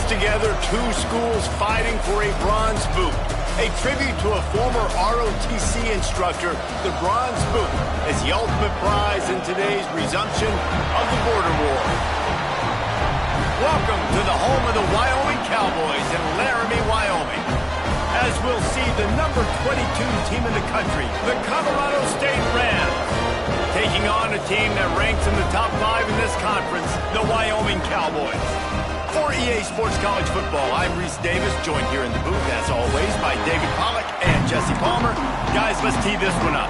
together two schools fighting for a bronze boot. A tribute to a former ROTC instructor, the Bronze Boot is the ultimate prize in today's resumption of the border war. Welcome to the home of the Wyoming Cowboys in Laramie, Wyoming. As we'll see the number 22 team in the country, the Colorado State Rams, taking on a team that ranks in the top 5 in this conference, the Wyoming Cowboys. For EA Sports College Football, I'm Reese Davis, joined here in the booth, as always, by David Pollack and Jesse Palmer. Guys, let's tee this one up.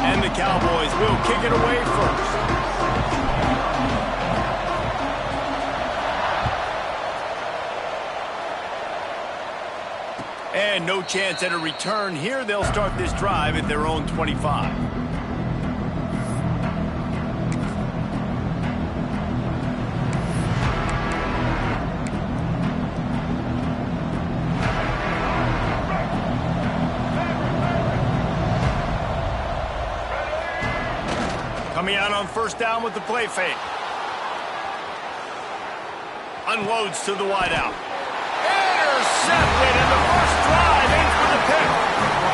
And the Cowboys will kick it away first. And no chance at a return here. They'll start this drive at their own 25. Coming out on first down with the play fake. Unloads to the wideout. Intercepted, and the first drive ends with a pick.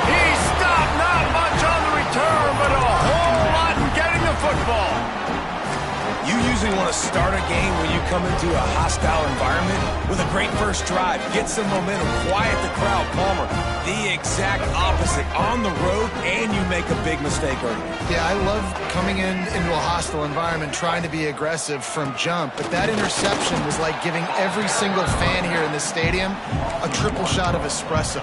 He stopped, not much on the return, but a whole lot in getting the football. You usually want to start a game when you come into a hostile environment with a great first drive. Get some momentum, quiet the crowd. Palmer, the exact opposite. On the road, and you make a big mistake early. Yeah, I love coming into a hostile environment, trying to be aggressive from jump, but that interception was like giving every single fan here in the stadium a triple shot of espresso.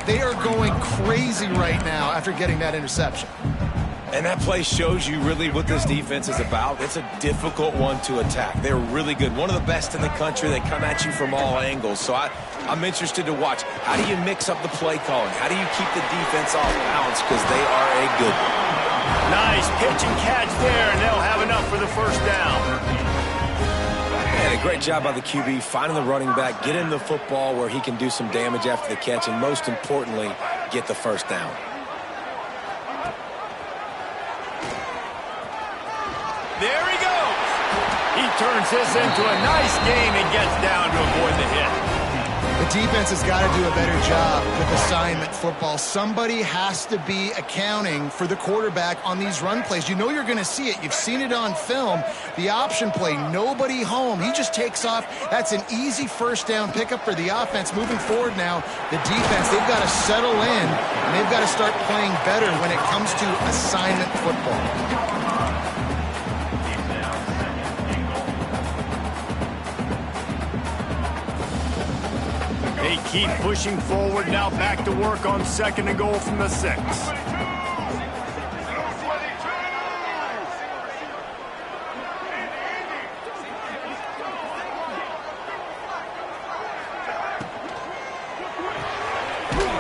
They are going crazy right now after getting that interception. And that play shows you really what this defense is about. It's a difficult one to attack. They're really good. One of the best in the country. They come at you from all angles. So I'm interested to watch. How do you mix up the play calling? How do you keep the defense off balance? Because they are a good one. Nice pitch and catch there, and they'll have enough for the first down. And a great job by the QB finding the running back, get him the football where he can do some damage after the catch, and most importantly, get the first down. There he goes. He turns this into a nice game and gets down to avoid the hit. The defense has got to do a better job with assignment football. Somebody has to be accounting for the quarterback on these run plays. You know you're going to see it. You've seen it on film. The option play, nobody home. He just takes off. That's an easy first down pickup for the offense. Moving forward now, the defense, they've got to settle in, and they've got to start playing better when it comes to assignment football. They keep pushing forward, now back to work on second and goal from the 6.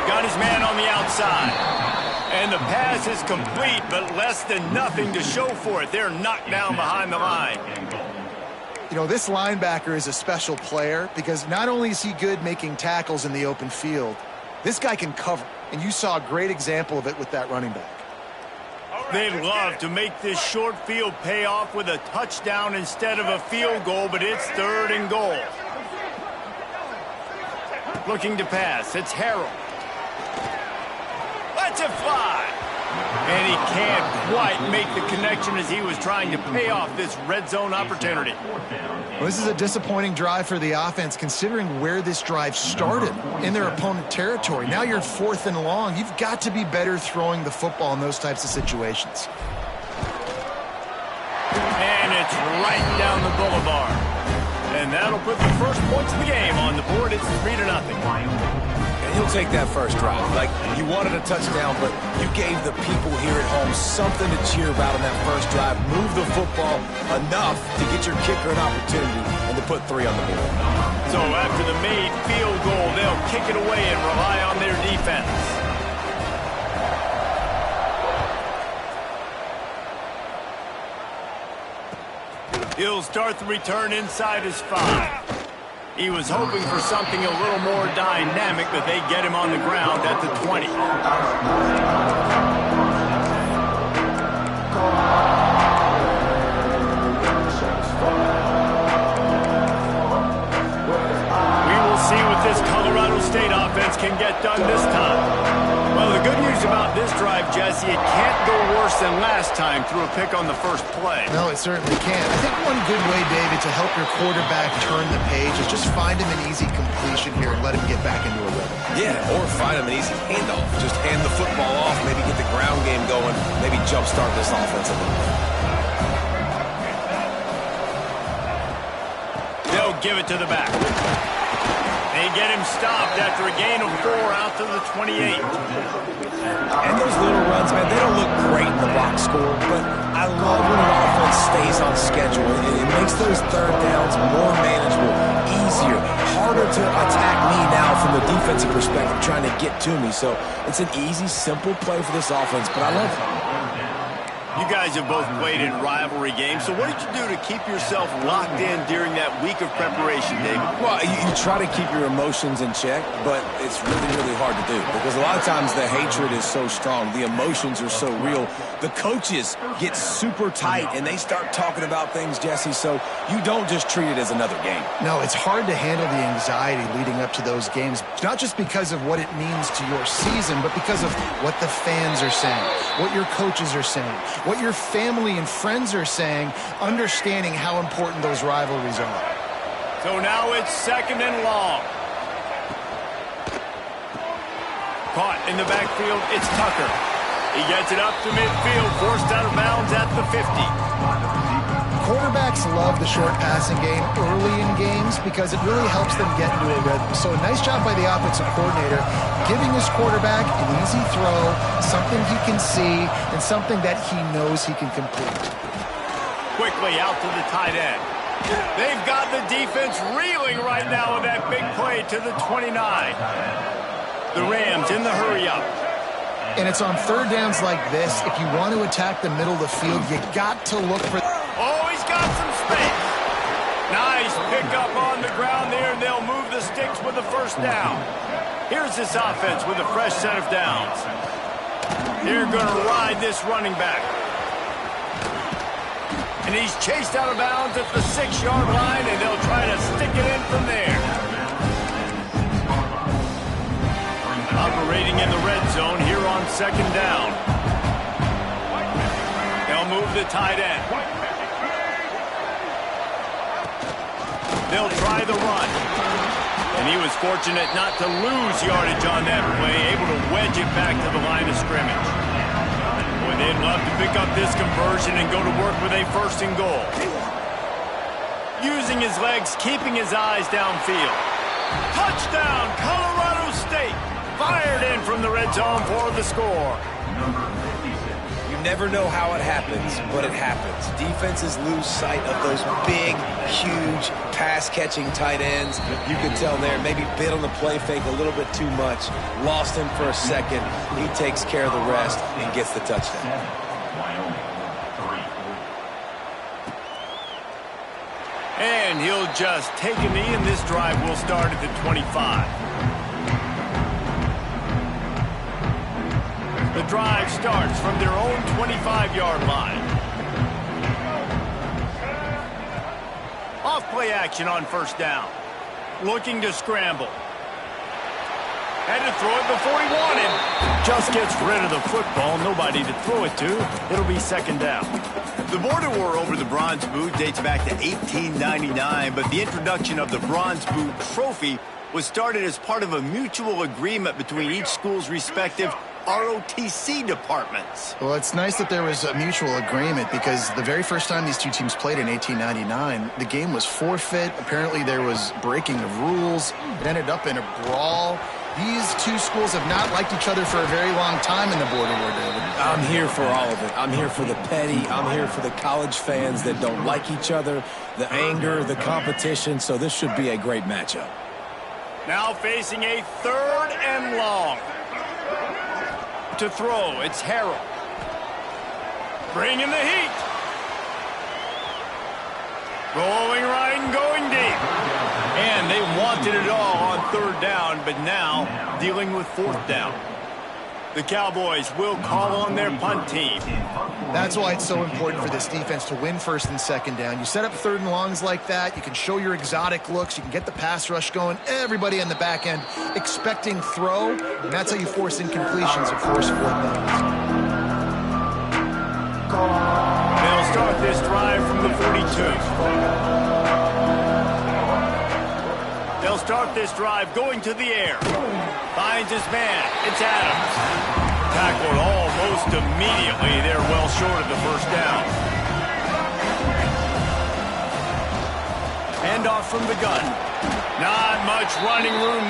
Got his man on the outside. And the pass is complete, but less than nothing to show for it. They're knocked down behind the line. You know, this linebacker is a special player because not only is he good making tackles in the open field, this guy can cover. And you saw a great example of it with that running back. They'd love to make this short field pay off with a touchdown instead of a field goal, but it's third and goal. Looking to pass, it's Harrell. Lets it fly. And he can't quite make the connection as he was trying to pay off this red zone opportunity. Well, this is a disappointing drive for the offense considering where this drive started in their opponent territory. Now you're 4th and long. You've got to be better throwing the football in those types of situations. And it's right down the boulevard. And that'll put the first points of the game on the board. It's 3-0. He'll take that first drive. Like, you wanted a touchdown, but you gave the people here at home something to cheer about on that first drive. Move the football enough to get your kicker an opportunity and to put 3 on the board. So after the made field goal, they'll kick it away and rely on their defense. He'll start the return inside his 5. He was hoping for something a little more dynamic, but they get him on the ground at the 20. State offense can get done this time. Well, the good news about this drive, Jesse, it can't go worse than last time through a pick on the first play. No, it certainly can't. I think one good way, David, to help your quarterback turn the page is just find him an easy completion here and let him get back into a rhythm. Yeah, or find him an easy handoff. Just hand the football off, maybe get the ground game going, maybe jumpstart this offense a little bit. They'll give it to the back. They get him stopped after a gain of 4 out to the 28. And those little runs, man, they don't look great in the box score, but I love when an offense stays on schedule. It makes those third downs more manageable, easier, harder to attack me now from the defensive perspective trying to get to me. So it's an easy, simple play for this offense, but I love it. You guys have both played in rivalry games, so what did you do to keep yourself locked in during that week of preparation, David? Well, you try to keep your emotions in check, but it's really, really hard to do because a lot of times the hatred is so strong. The emotions are so real. The coaches get super tight, and they start talking about things, Jesse, so you don't just treat it as another game. No, it's hard to handle the anxiety leading up to those games, not just because of what it means to your season, but because of what the fans are saying, what your coaches are saying, what your family and friends are saying, understanding how important those rivalries are. So now it's 2nd and long. Caught in the backfield, it's Tucker. He gets it up to midfield, forced out of bounds at the 50. Quarterbacks love the short passing game early in games because it really helps them get into a rhythm. So a nice job by the offensive coordinator giving his quarterback an easy throw, something he can see, and something that he knows he can complete. Quickly out to the tight end. They've got the defense reeling right now with that big play to the 29. The Rams in the hurry-up. And it's on third downs like this. If you want to attack the middle of the field, you got to look for... Oh, he's got some space. Nice pickup on the ground there, and they'll move the sticks with the first down. Here's this offense with a fresh set of downs. They're going to ride this running back. And he's chased out of bounds at the 6-yard line, and they'll try to stick it in from there. Operating in the red zone here on 2nd down. They'll move the tight end. They'll try the run. And he was fortunate not to lose yardage on that play, able to wedge it back to the line of scrimmage. Boy, they'd love to pick up this conversion and go to work with a 1st and goal. Using his legs, keeping his eyes downfield. Touchdown, Colorado State! Fired in from the red zone for the score. You never know how it happens, but it happens. Defenses lose sight of those big, huge, pass-catching tight ends. You could tell there, maybe bit on the play fake a little bit too much. Lost him for a second. He takes care of the rest and gets the touchdown. And he'll just take a knee, and this drive will start at the 25. The drive starts from their own 25-yard line. Off play action on 1st down. Looking to scramble. Had to throw it before he wanted. Just gets rid of the football. Nobody to throw it to. It'll be 2nd down. The border war over the Bronze Boot dates back to 1899, but the introduction of the Bronze Boot trophy was started as part of a mutual agreement between each school's respective ROTC departments. Well, it's nice that there was a mutual agreement because the very first time these two teams played in 1899, the game was forfeit. Apparently there was breaking of rules. It ended up in a brawl. These two schools have not liked each other for a very long time in the border war, David. I'm here for all of it. I'm here for the petty. I'm here for the college fans that don't like each other, the anger, the competition. So this should be a great matchup. Now facing a 3rd and long. To throw, it's Harrell. Bringing the heat. Rolling right and going deep. And they wanted it all on 3rd down, but now dealing with 4th down. The Cowboys will call on their punt team. That's why it's so important for this defense to win first and second down. You set up third and longs like that. You can show your exotic looks. You can get the pass rush going. Everybody on the back end expecting throw, and that's how you force incompletions and force fourth downs. They'll start this drive from the 42. They'll start this drive going to the air. Finds his man. It's Adams. Tackled almost immediately. They're well short of the first down. Handoff from the gun. Not much running room there.